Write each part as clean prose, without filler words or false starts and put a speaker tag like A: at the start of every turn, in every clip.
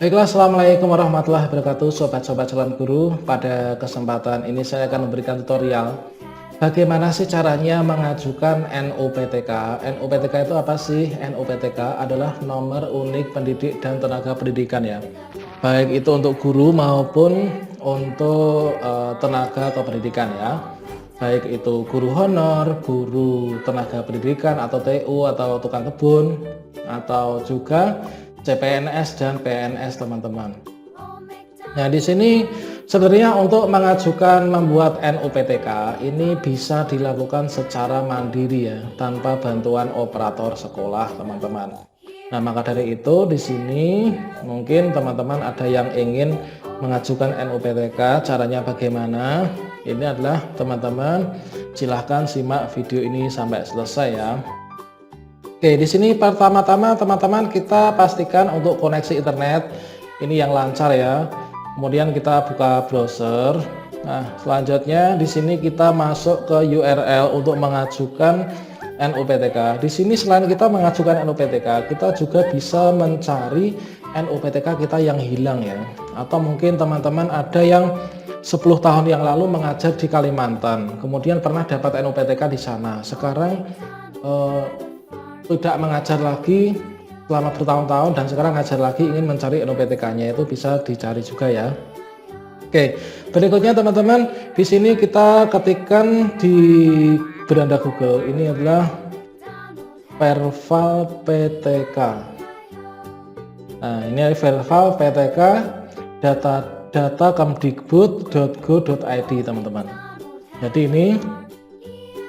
A: Baiklah, Assalamualaikum warahmatullahi wabarakatuh, sobat-sobat calon guru. Pada kesempatan ini saya akan memberikan tutorial bagaimana sih caranya mengajukan NUPTK. NUPTK itu apa sih? NUPTK adalah nomor unik pendidik dan tenaga pendidikan ya. Baik itu untuk guru maupun untuk tenaga kependidikan ya. Baik itu guru honor, guru tenaga pendidikan atau TU atau tukang kebun, atau juga CPNS dan PNS teman-teman. Nah, di sini sebenarnya untuk mengajukan membuat NUPTK ini bisa dilakukan secara mandiri ya, tanpa bantuan operator sekolah, teman-teman. Nah, maka dari itu di sini mungkin teman-teman ada yang ingin mengajukan NUPTK, caranya bagaimana? Ini adalah teman-teman silahkan simak video ini sampai selesai ya. Oke, di sini pertama-tama teman-teman kita pastikan untuk koneksi internet ini yang lancar ya. Kemudian kita buka browser. Nah, selanjutnya di sini kita masuk ke URL untuk mengajukan NUPTK. Di sini selain kita mengajukan NUPTK, kita juga bisa mencari NUPTK kita yang hilang ya. Atau mungkin teman-teman ada yang 10 tahun yang lalu mengajar di Kalimantan, kemudian pernah dapat NUPTK di sana. Sekarang tidak mengajar lagi selama bertahun-tahun dan sekarang ngajar lagi ingin mencari NUPTK-nya, itu bisa dicari juga ya. Oke, berikutnya teman-teman di sini kita ketikkan di beranda Google, ini adalah Perval PTK. Nah, ini Perval PTK data kemdikbud.go.id teman-teman. Jadi ini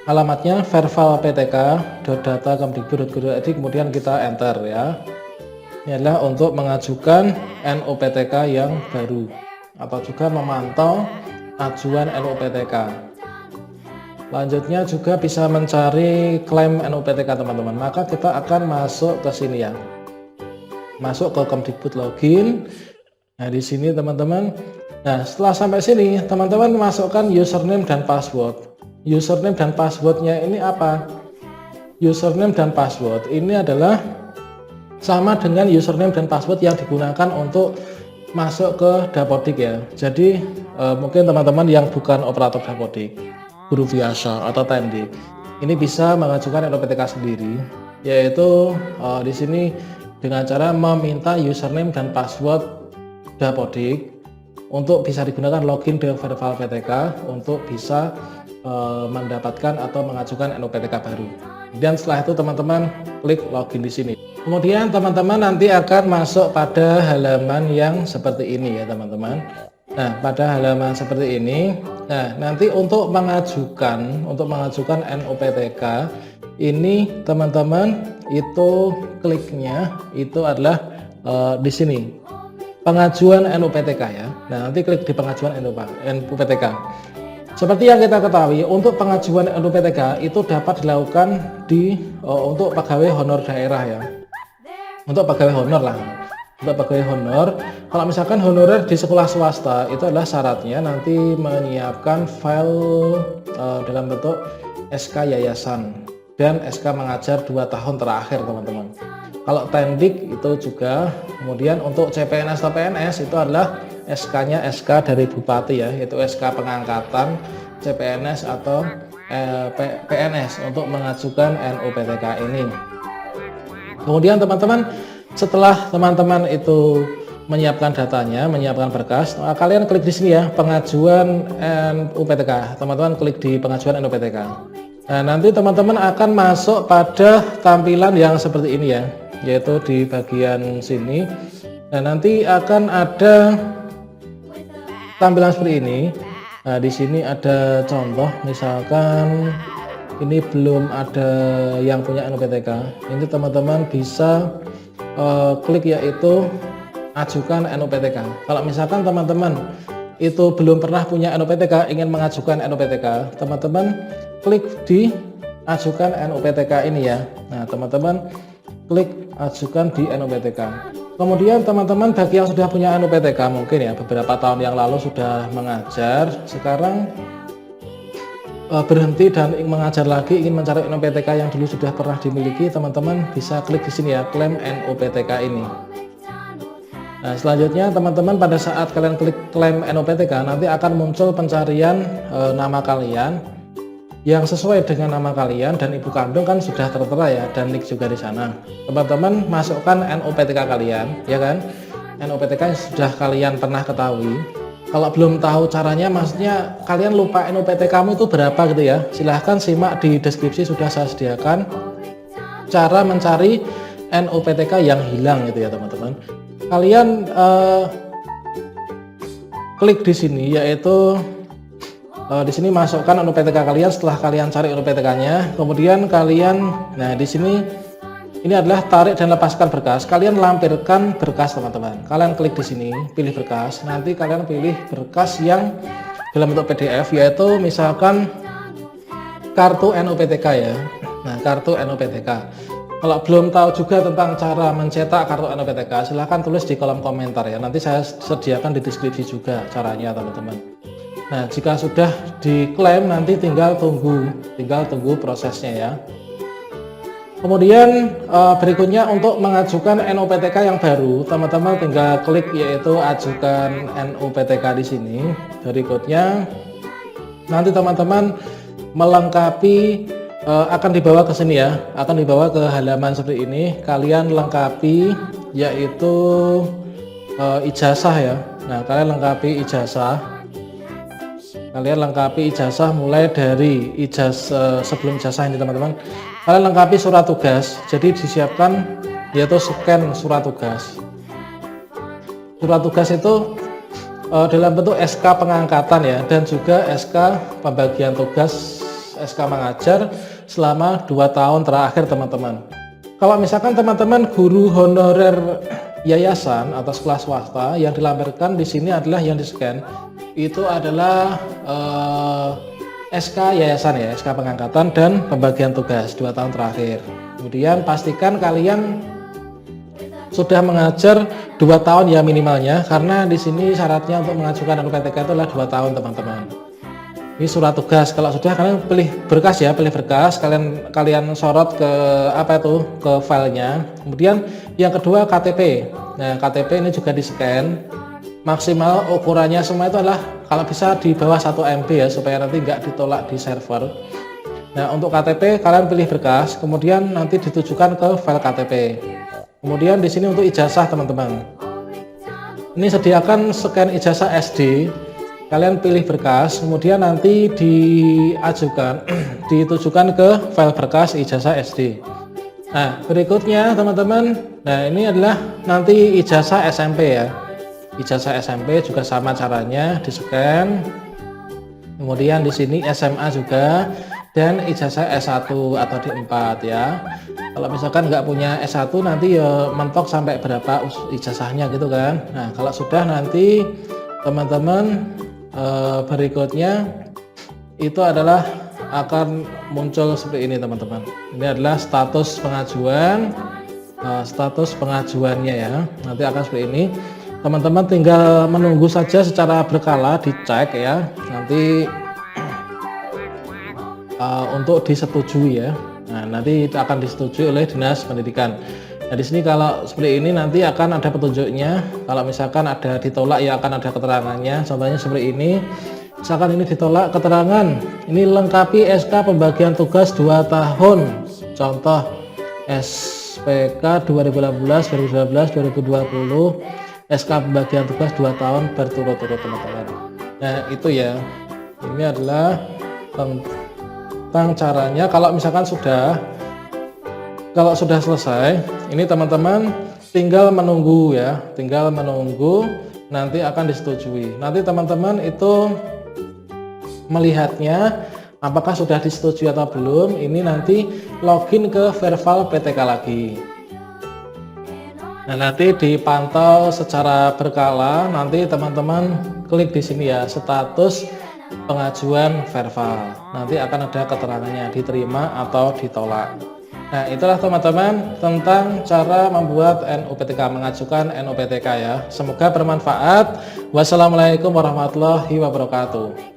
A: alamatnya vervalptk.data.kemdikbud.go.id, kemudian kita enter ya. Ini adalah untuk mengajukan NUPTK yang baru atau juga memantau ajuan NUPTK. Lanjutnya juga bisa mencari klaim NUPTK teman-teman. Maka kita akan masuk ke sini ya. Masuk ke Kemdikbud login. Nah, di sini teman-teman. Nah, setelah sampai sini teman-teman masukkan username dan password. Username dan passwordnya ini apa? Username dan password ini adalah sama dengan username dan password yang digunakan untuk masuk ke Dapodik ya. Jadi mungkin teman-teman yang bukan operator Dapodik, guru biasa atau Tendik, ini bisa mengajukan NUPTK sendiri, yaitu di sini dengan cara meminta username dan password Dapodik untuk bisa digunakan login dengan Verval PTK untuk bisa mendapatkan atau mengajukan NUPTK baru. Dan setelah itu teman-teman klik login di sini. Kemudian teman-teman nanti akan masuk pada halaman yang seperti ini ya teman-teman. Nah, pada halaman seperti ini, nah nanti untuk mengajukan NUPTK ini teman-teman itu kliknya itu adalah di sini. Pengajuan NUPTK ya. Nah, nanti klik di pengajuan NUPTK. Seperti yang kita ketahui, untuk pengajuan NUPTK itu dapat dilakukan untuk pegawai honor daerah ya. Untuk pegawai honor lah. Untuk pegawai honor, kalau misalkan honorer di sekolah swasta itu adalah syaratnya nanti menyiapkan file dalam bentuk SK yayasan dan SK mengajar 2 tahun terakhir teman-teman. Kalau Tendik itu juga. Kemudian untuk CPNS atau PNS itu adalah SK-nya SK dari Bupati ya, yaitu SK pengangkatan CPNS atau PNS untuk mengajukan NUPTK ini. Kemudian teman-teman setelah teman-teman itu menyiapkan datanya, menyiapkan berkas, kalian klik di sini ya, pengajuan NUPTK. Teman-teman klik di pengajuan NUPTK. Nah, nanti teman-teman akan masuk pada tampilan yang seperti ini ya, yaitu di bagian sini. Nah, nanti akan ada tampilan seperti ini. Nah, di sini ada contoh, misalkan ini belum ada yang punya NUPTK. Ini teman-teman bisa klik yaitu ajukan NUPTK. Kalau misalkan teman-teman itu belum pernah punya NUPTK, ingin mengajukan NUPTK, teman-teman klik di ajukan NUPTK ini ya. Nah, teman-teman klik ajukan di NUPTK. Kemudian teman-teman bagi yang sudah punya NUPTK mungkin ya beberapa tahun yang lalu sudah mengajar, sekarang berhenti dan ingin mengajar lagi, ingin mencari NUPTK yang dulu sudah pernah dimiliki, teman-teman bisa klik di sini ya, klaim NUPTK ini. Nah, selanjutnya teman-teman pada saat kalian klik klaim NUPTK nanti akan muncul pencarian nama kalian yang sesuai dengan nama kalian dan ibu kandung kan sudah tertera ya, dan nik juga di sana. Teman-teman masukkan NUPTK kalian, ya kan? NUPTK yang sudah kalian pernah ketahui. Kalau belum tahu caranya, maksudnya kalian lupa NUPTK kamu itu berapa gitu ya, silahkan simak di deskripsi, sudah saya sediakan cara mencari NUPTK yang hilang gitu ya teman-teman. Kalian klik di sini, yaitu di sini masukkan NUPTK kalian. Setelah kalian cari NUPTK-nya, kemudian kalian, nah di sini ini adalah tarik dan lepaskan berkas. Kalian lampirkan berkas teman-teman. Kalian klik di sini, pilih berkas. Nanti kalian pilih berkas yang dalam bentuk PDF, yaitu misalkan kartu NUPTK ya. Nah, kartu NUPTK. Kalau belum tahu juga tentang cara mencetak kartu NUPTK, silahkan tulis di kolom komentar ya. Nanti saya sediakan di deskripsi juga caranya teman-teman. Nah, jika sudah diklaim nanti tinggal tunggu prosesnya ya. Kemudian berikutnya untuk mengajukan NUPTK yang baru, teman-teman tinggal klik yaitu ajukan NUPTK di sini. Berikutnya nanti teman-teman melengkapi, akan dibawa ke sini ya, akan dibawa ke halaman seperti ini. Kalian lengkapi yaitu ijazah ya. Nah, kalian lengkapi ijazah mulai dari ijazah, sebelum ijazah ini teman-teman kalian lengkapi surat tugas. Jadi disiapkan yaitu scan surat tugas. Surat tugas itu dalam bentuk SK pengangkatan ya, dan juga SK pembagian tugas, SK mengajar selama 2 tahun terakhir teman-teman. Kalau misalkan teman-teman guru honorer yayasan atau sekolah swasta, yang dilampirkan di sini adalah yang di scan itu adalah SK yayasan ya, SK pengangkatan dan pembagian tugas 2 tahun terakhir. Kemudian pastikan kalian sudah mengajar 2 tahun ya minimalnya, karena di sini syaratnya untuk mengajukan NUPTK itu adalah 2 tahun teman-teman. Ini surat tugas. Kalau sudah, kalian pilih berkas ya, kalian sorot ke ke filenya. Kemudian yang kedua KTP. Nah, KTP ini juga di scan. Maksimal ukurannya semua itu adalah kalau bisa di bawah 1 MB ya, supaya nanti nggak ditolak di server. Nah, untuk KTP kalian pilih berkas, kemudian nanti ditujukan ke file KTP. Kemudian di sini untuk ijazah teman-teman, ini sediakan scan ijazah SD. Kalian pilih berkas, kemudian nanti diajukan ditujukan ke file berkas ijazah SD. Nah, berikutnya teman-teman, nah ini adalah nanti ijazah SMP ya. Ijazah SMP juga sama caranya, di scan. Kemudian di sini SMA juga, dan ijazah S1 atau D4 ya. Kalau misalkan nggak punya S1 nanti ya mentok sampai berapa ijazahnya gitu kan. Nah, kalau sudah nanti teman-teman berikutnya itu adalah akan muncul seperti ini teman-teman. Ini adalah status pengajuan, status pengajuannya ya, nanti akan seperti ini. Teman-teman tinggal menunggu saja secara berkala, dicek ya, nanti untuk disetujui ya. Nah, nanti itu akan disetujui oleh Dinas Pendidikan. Nah, di sini kalau seperti ini nanti akan ada petunjuknya. Kalau misalkan ada ditolak ya akan ada keterangannya. Contohnya seperti ini. Misalkan ini ditolak, keterangan ini lengkapi SK pembagian tugas 2 tahun. Contoh SPK 2018, 2019, 2020. SK pembagian tugas 2 tahun berturut-turut teman-teman. Nah, itu ya. Ini adalah tentang caranya. Kalau misalkan sudah selesai, ini teman-teman tinggal menunggu ya, nanti akan disetujui. Nanti teman-teman itu melihatnya apakah sudah disetujui atau belum. Ini nanti login ke Verval PTK lagi. Nah, nanti dipantau secara berkala. Nanti teman-teman klik di sini ya, status pengajuan Verval. Nanti akan ada keterangannya, diterima atau ditolak. Nah, itulah teman-teman tentang cara membuat NUPTK, mengajukan NUPTK ya. Semoga bermanfaat. Wassalamualaikum warahmatullahi wabarakatuh.